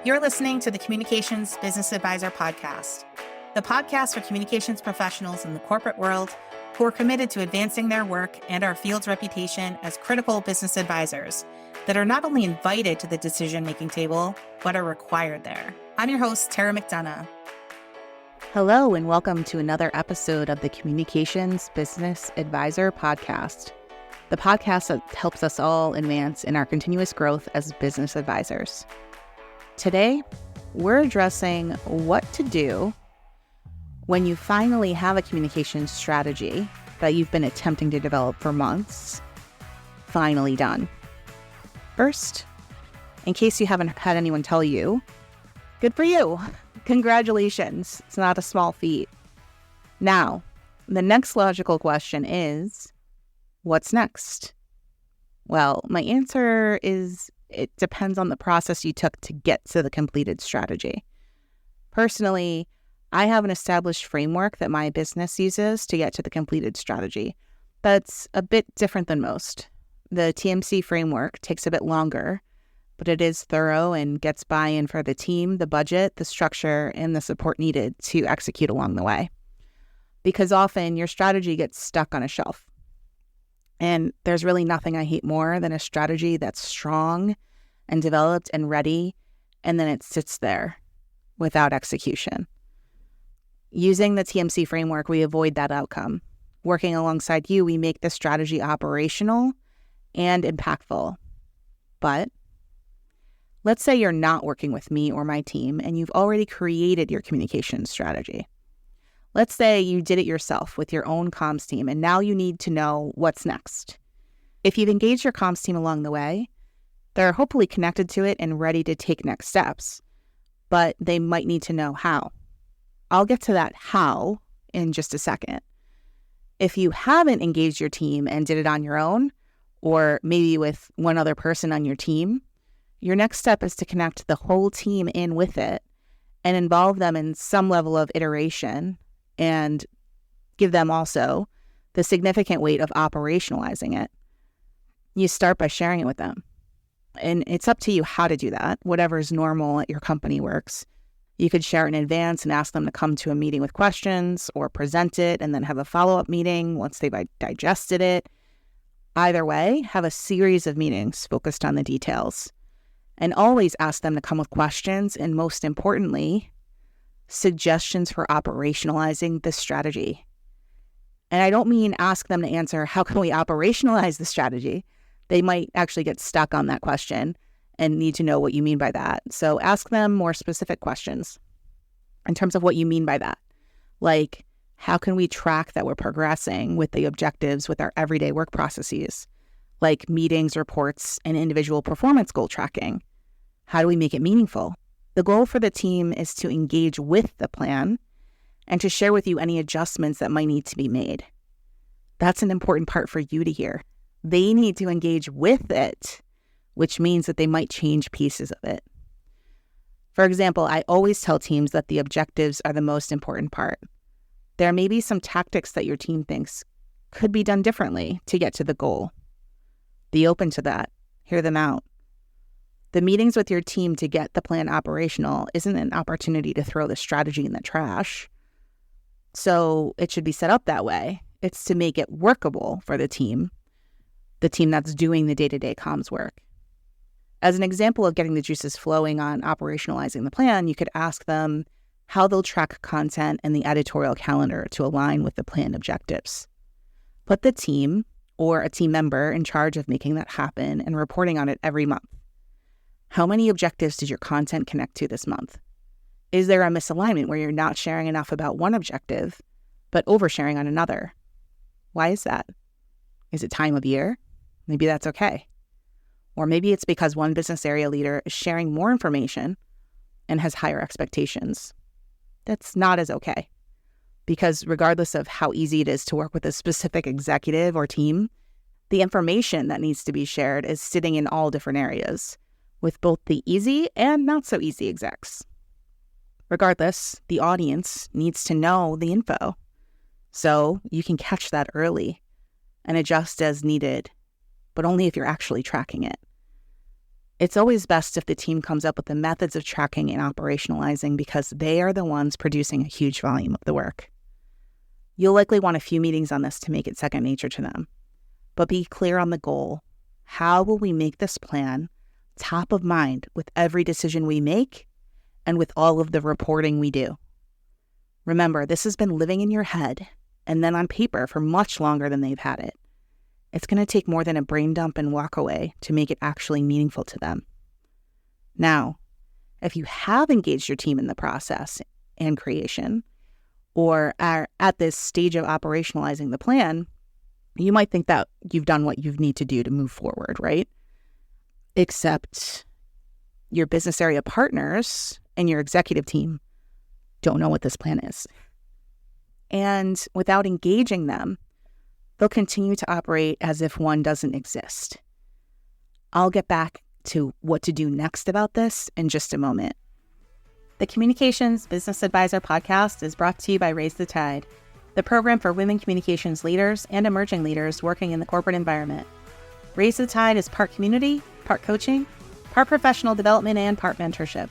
You're listening to the Communications Business Advisor podcast, the podcast for communications professionals in the corporate world who are committed to advancing their work and our field's reputation as critical business advisors that are not only invited to the decision-making table, but are required there. I'm your host, McDonagh. Hello, and welcome to another episode of the Communications Business Advisor podcast, the podcast that helps us all advance in our continuous growth as business advisors. Today, we're addressing what to do when you finally have a communications strategy that you've been attempting to develop for months, finally done. First, in case you haven't had anyone tell you, good for you. Congratulations. It's not a small feat. Now, the next logical question is, what's next? Well, my answer is it depends on the process you took to get to the completed strategy. Personally, I have an established framework that my business uses to get to the completed strategy. That's a bit different than most. The TMC framework takes a bit longer, but it is thorough and gets buy-in for the team, the budget, the structure, and the support needed to execute along the way. Because often your strategy gets stuck on a shelf. And there's really nothing I hate more than a strategy that's strong and developed and ready, and then it sits there without execution. Using the TMC framework, we avoid that outcome. Working alongside you, we make the strategy operational and impactful. But let's say you're not working with me or my team, and you've already created your communication strategy. Let's say you did it yourself with your own comms team, and now you need to know what's next. If you've engaged your comms team along the way, they're hopefully connected to it and ready to take next steps, but they might need to know how. I'll get to that how in just a second. If you haven't engaged your team and did it on your own, or maybe with one other person on your team, your next step is to connect the whole team in with it and involve them in some level of iteration and give them also the significant weight of operationalizing it. You start by sharing it with them. And it's up to you how to do that. Whatever's normal at your company works. You could share it in advance and ask them to come to a meeting with questions, or present it and then have a follow-up meeting once they've digested it. Either way, have a series of meetings focused on the details. And always ask them to come with questions, and most importantly, suggestions for operationalizing the strategy. And I don't mean ask them to answer, how can we operationalize the strategy? They might actually get stuck on that question and need to know what you mean by that. So ask them more specific questions in terms of what you mean by that. Like, how can we track that we're progressing with the objectives with our everyday work processes? Like meetings, reports, and individual performance goal tracking. How do we make it meaningful? The goal for the team is to engage with the plan and to share with you any adjustments that might need to be made. That's an important part for you to hear. They need to engage with it, which means that they might change pieces of it. For example, I always tell teams that the objectives are the most important part. There may be some tactics that your team thinks could be done differently to get to the goal. Be open to that. Hear them out. The meetings with your team to get the plan operational isn't an opportunity to throw the strategy in the trash. So it should be set up that way. It's to make it workable for the team that's doing the day-to-day comms work. As an example of getting the juices flowing on operationalizing the plan, you could ask them how they'll track content in the editorial calendar to align with the planned objectives. Put the team or a team member in charge of making that happen and reporting on it every month. How many objectives did your content connect to this month? Is there a misalignment where you're not sharing enough about one objective, but oversharing on another? Why is that? Is it time of year? Maybe that's okay. Or maybe it's because one business area leader is sharing more information and has higher expectations. That's not as okay. Because regardless of how easy it is to work with a specific executive or team, the information that needs to be shared is sitting in all different areas, with both the easy and not so easy execs. Regardless, the audience needs to know the info, so you can catch that early and adjust as needed, but only if you're actually tracking it. It's always best if the team comes up with the methods of tracking and operationalizing because they are the ones producing a huge volume of the work. You'll likely want a few meetings on this to make it second nature to them. But be clear on the goal. How will we make this plan top of mind with every decision we make and with all of the reporting we do? Remember, this has been living in your head and then on paper for much longer than they've had it. It's going to take more than a brain dump and walk away to make it actually meaningful to them. Now, if you have engaged your team in the process and creation, or are at this stage of operationalizing the plan, you might think that you've done what you need to do to move forward, right? Except your business area partners and your executive team don't know what this plan is. And without engaging them, they'll continue to operate as if one doesn't exist. I'll get back to what to do next about this in just a moment. The Communications Business Advisor podcast is brought to you by Raise the Tide, the program for women communications leaders and emerging leaders working in the corporate environment. Raise the Tide is part community, part coaching, part professional development, and part mentorship.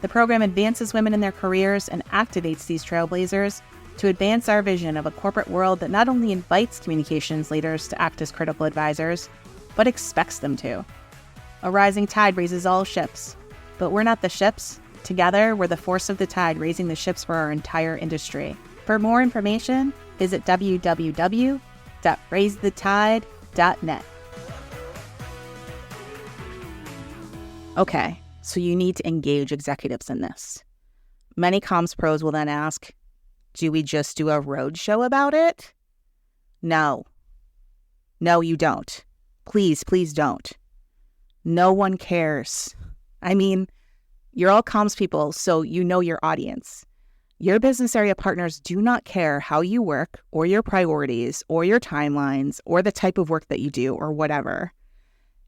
The program advances women in their careers and activates these trailblazers to advance our vision of a corporate world that not only invites communications leaders to act as critical advisors, but expects them to. A rising tide raises all ships, but we're not the ships. Together, we're the force of the tide raising the ships for our entire industry. For more information, visit www.raisethetide.net. Okay, so you need to engage executives in this. Many comms pros will then ask, do we just do a roadshow about it? No. No, you don't. Please don't. No one cares. I mean, you're all comms people, so you know your audience. Your business area partners do not care how you work or your priorities or your timelines or the type of work that you do or whatever.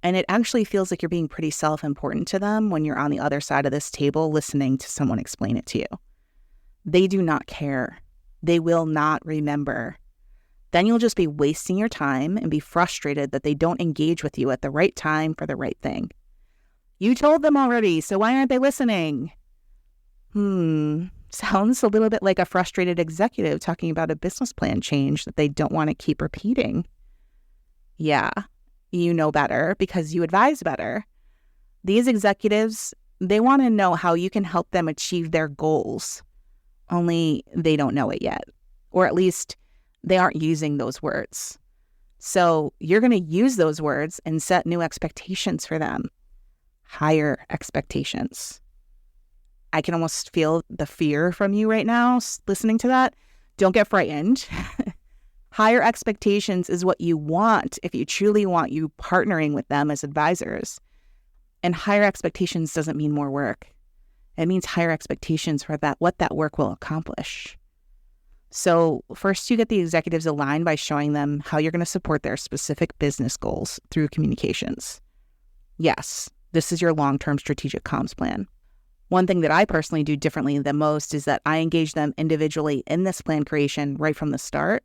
And it actually feels like you're being pretty self-important to them when you're on the other side of this table listening to someone explain it to you. They do not care. They will not remember. Then you'll just be wasting your time and be frustrated that they don't engage with you at the right time for the right thing. You told them already, so why aren't they listening? Sounds a little bit like a frustrated executive talking about a business plan change that they don't want to keep repeating. Yeah, you know better because you advise better. These executives, they want to know how you can help them achieve their goals. Only they don't know it yet. Or at least they aren't using those words. So you're going to use those words and set new expectations for them. Higher expectations. I can almost feel the fear from you right now listening to that. Don't get frightened. Higher expectations is what you want if you truly want you partnering with them as advisors. And higher expectations doesn't mean more work. It means higher expectations for what that work will accomplish. So first, you get the executives aligned by showing them how you're going to support their specific business goals through communications. Yes, this is your long-term strategic comms plan. One thing that I personally do differently than most is that I engage them individually in this plan creation right from the start,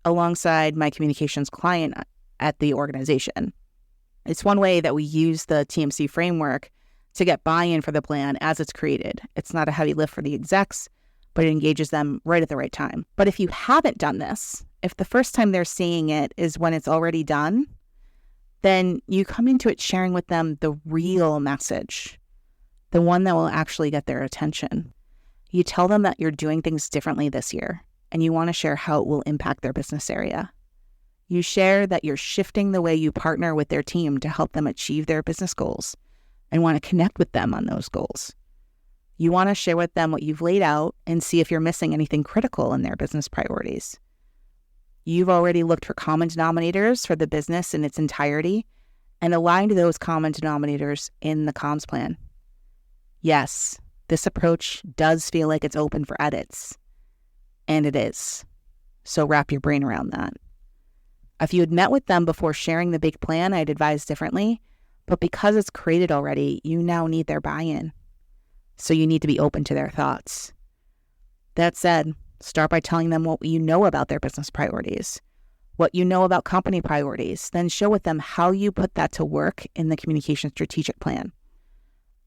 alongside my communications client at the organization. It's one way that we use the TMC framework to get buy-in for the plan as it's created. It's not a heavy lift for the execs, but it engages them right at the right time. But if you haven't done this, if the first time they're seeing it is when it's already done, then you come into it sharing with them the real message, the one that will actually get their attention. You tell them that you're doing things differently this year, and you want to share how it will impact their business area. You share that you're shifting the way you partner with their team to help them achieve their business goals and want to connect with them on those goals. You want to share with them what you've laid out and see if you're missing anything critical in their business priorities. You've already looked for common denominators for the business in its entirety and aligned those common denominators in the comms plan. Yes, this approach does feel like it's open for edits, and it is. So wrap your brain around that. If you had met with them before sharing the big plan, I'd advise differently, but because it's created already, you now need their buy-in. So you need to be open to their thoughts. That said, start by telling them what you know about their business priorities. what you know about company priorities, then share with them how you put that to work in the communication strategic plan.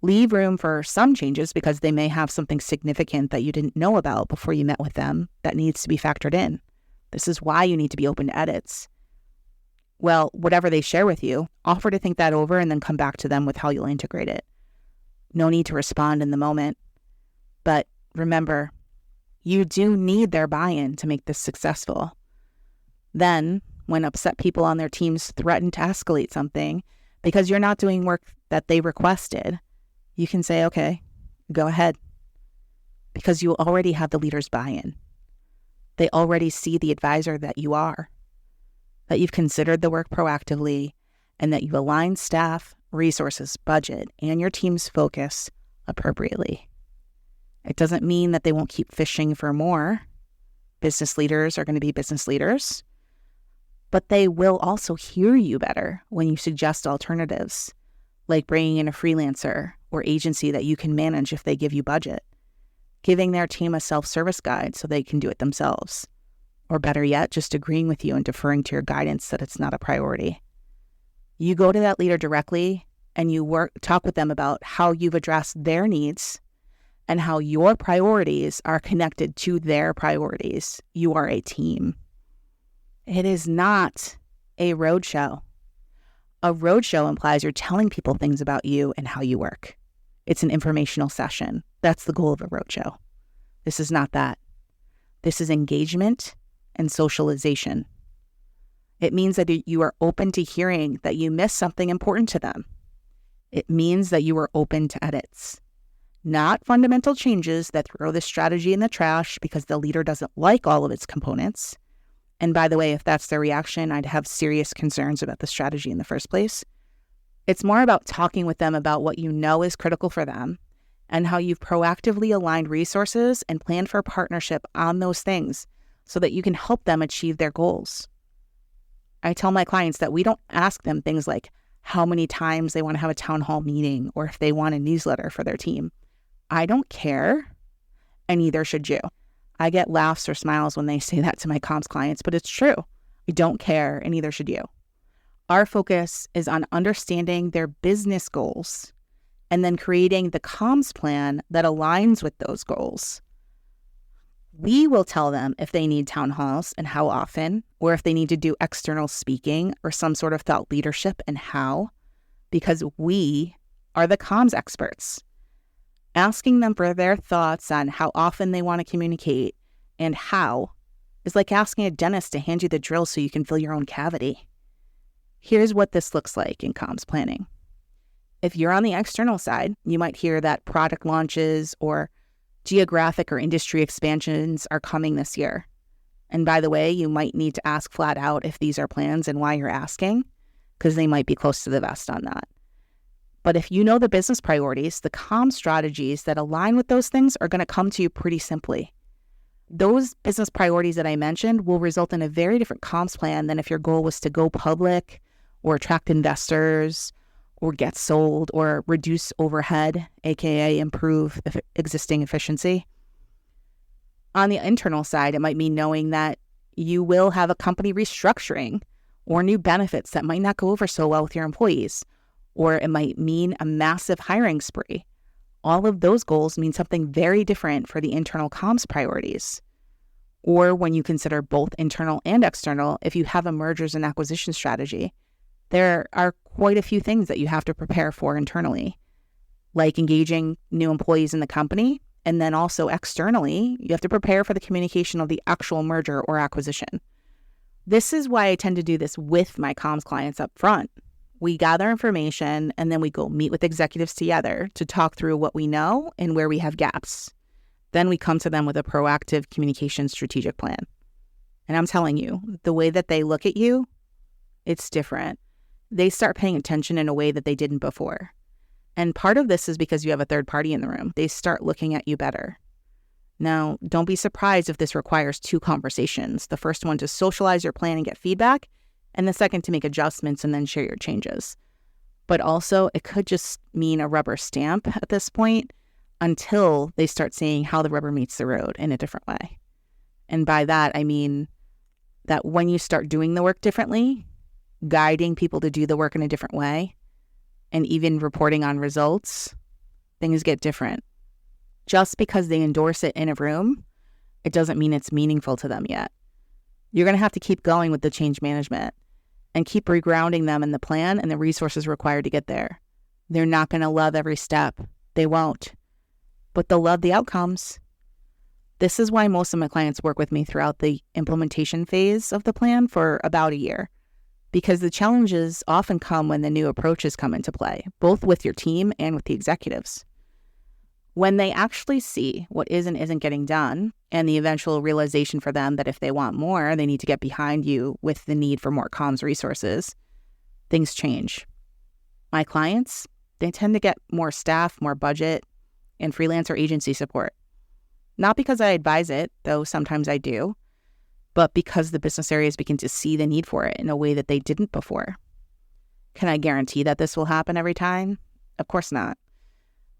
Leave room for some changes because they may have something significant that you didn't know about before you met with them that needs to be factored in. This is why you need to be open to edits. Well, whatever they share with you, offer to think that over and then come back to them with how you'll integrate it. No need to respond in the moment. But remember, you do need their buy-in to make this successful. Then, when upset people on their teams threaten to escalate something because you're not doing work that they requested, you can say, okay, go ahead. Because you already have the leader's buy-in. They already see the advisor that you are, that you've considered the work proactively, and that you've aligned staff, resources, budget, and your team's focus appropriately. It doesn't mean that they won't keep fishing for more. Business leaders are going to be business leaders. But they will also hear you better when you suggest alternatives, like bringing in a freelancer or agency that you can manage if they give you budget, giving their team a self-service guide so they can do it themselves, or better yet, just agreeing with you and deferring to your guidance that it's not a priority. You go to that leader directly and you talk with them about how you've addressed their needs and how your priorities are connected to their priorities. You are a team. It is not a roadshow. A roadshow implies you're telling people things about you and how you work. It's an informational session. That's the goal of a roadshow. This is not that. This is engagement and socialization. It means that you are open to hearing that you missed something important to them. It means that you are open to edits, not fundamental changes that throw the strategy in the trash because the leader doesn't like all of its components. And by the way, if that's their reaction, I'd have serious concerns about the strategy in the first place. It's more about talking with them about what you know is critical for them and how you've proactively aligned resources and planned for partnership on those things so that you can help them achieve their goals. I tell my clients that we don't ask them things like how many times they want to have a town hall meeting or if they want a newsletter for their team. I don't care, and neither should you. I get laughs or smiles when they say that to my comms clients, but it's true. I don't care, and neither should you. Our focus is on understanding their business goals and then creating the comms plan that aligns with those goals. We will tell them if they need town halls and how often, or if they need to do external speaking or some sort of thought leadership and how, because we are the comms experts. Asking them for their thoughts on how often they want to communicate and how is like asking a dentist to hand you the drill so you can fill your own cavity. Here's what this looks like in comms planning. If you're on the external side, you might hear that product launches or geographic or industry expansions are coming this year. And by the way, you might need to ask flat out if these are plans and why you're asking, because they might be close to the vest on that. But if you know the business priorities, the comm strategies that align with those things are going to come to you pretty simply. Those business priorities that I mentioned will result in a very different comms plan than if your goal was to go public or attract investors or get sold or reduce overhead, aka improve existing efficiency. On the internal side, it might mean knowing that you will have a company restructuring or new benefits that might not go over so well with your employees, or it might mean a massive hiring spree. All of those goals mean something very different for the internal comms priorities. Or when you consider both internal and external, if you have a mergers and acquisition strategy, there are quite a few things that you have to prepare for internally, like engaging new employees in the company. And then also externally, you have to prepare for the communication of the actual merger or acquisition. This is why I tend to do this with my comms clients up front. We gather information and then we go meet with executives together to talk through what we know and where we have gaps. Then we come to them with a proactive communication strategic plan. And I'm telling you, the way that they look at you, it's different. They start paying attention in a way that they didn't before. And part of this is because you have a third party in the room. They start looking at you better. Now, don't be surprised if this requires 2 conversations. The first one to socialize your plan and get feedback, and the second to make adjustments and then share your changes. But also, it could just mean a rubber stamp at this point until they start seeing how the rubber meets the road in a different way. And by that, I mean that when you start doing the work differently, guiding people to do the work in a different way, and even reporting on results, things get different. Just because they endorse it in a room, it doesn't mean it's meaningful to them yet. You're going to have to keep going with the change management and keep regrounding them in the plan and the resources required to get there. They're not going to love every step. They won't. But they'll love the outcomes. This is why most of my clients work with me throughout the implementation phase of the plan for about a year, because the challenges often come when the new approaches come into play, both with your team and with the executives. When they actually see what is and isn't getting done, and the eventual realization for them that if they want more, they need to get behind you with the need for more comms resources, things change. My clients, they tend to get more staff, more budget, and freelancer agency support. Not because I advise it, though sometimes I do, but because the business areas begin to see the need for it in a way that they didn't before. Can I guarantee that this will happen every time? Of course not.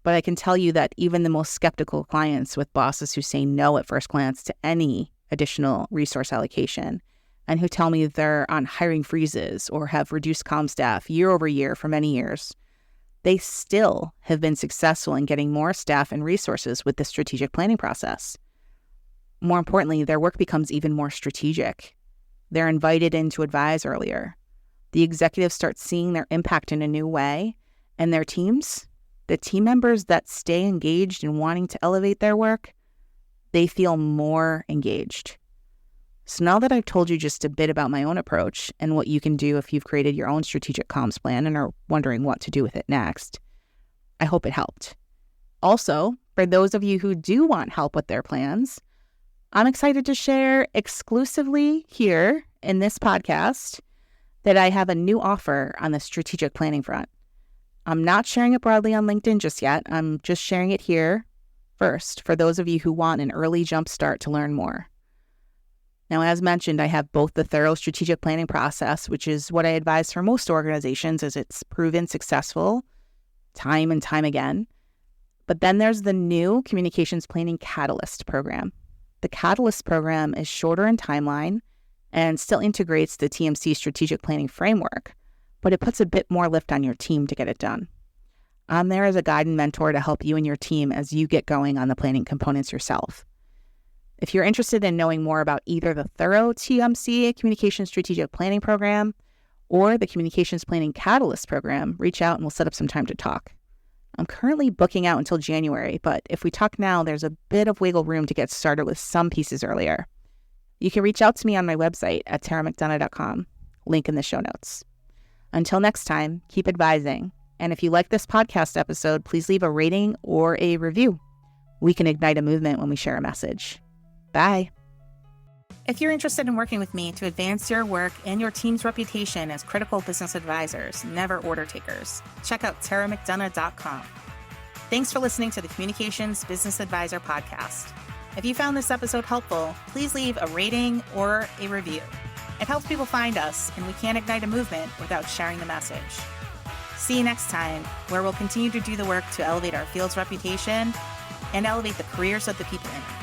But I can tell you that even the most skeptical clients with bosses who say no at first glance to any additional resource allocation and who tell me they're on hiring freezes or have reduced comm staff year over year for many years, they still have been successful in getting more staff and resources with the strategic planning process. More importantly, their work becomes even more strategic. They're invited in to advise earlier. The executives start seeing their impact in a new way, and their teams, the team members that stay engaged in wanting to elevate their work, they feel more engaged. So now that I've told you just a bit about my own approach and what you can do if you've created your own strategic comms plan and are wondering what to do with it next, I hope it helped. Also, for those of you who do want help with their plans, I'm excited to share exclusively here in this podcast that I have a new offer on the strategic planning front. I'm not sharing it broadly on LinkedIn just yet. I'm just sharing it here first for those of you who want an early jump start to learn more. Now, as mentioned, I have both the thorough strategic planning process, which is what I advise for most organizations as it's proven successful time and time again. But then there's the new Communications Planning Catalyst program. The Catalyst program is shorter in timeline and still integrates the TMC strategic planning framework, but it puts a bit more lift on your team to get it done. I'm there as a guide and mentor to help you and your team as you get going on the planning components yourself. If you're interested in knowing more about either the thorough TMC Communications Strategic Planning Program or the Communications Planning Catalyst Program, reach out and we'll set up some time to talk. I'm currently booking out until January, but if we talk now, there's a bit of wiggle room to get started with some pieces earlier. You can reach out to me on my website at taramcdonough.com, link in the show notes. Until next time, keep advising. And if you like this podcast episode, please leave a rating or a review. We can ignite a movement when we share a message. Bye. If you're interested in working with me to advance your work and your team's reputation as critical business advisors, never order takers, check out taramcdonough.com. Thanks for listening to the Communications Business Advisor podcast. If you found this episode helpful, please leave a rating or a review. It helps people find us, and we can't ignite a movement without sharing the message. See you next time, where we'll continue to do the work to elevate our field's reputation and elevate the careers of the people in it.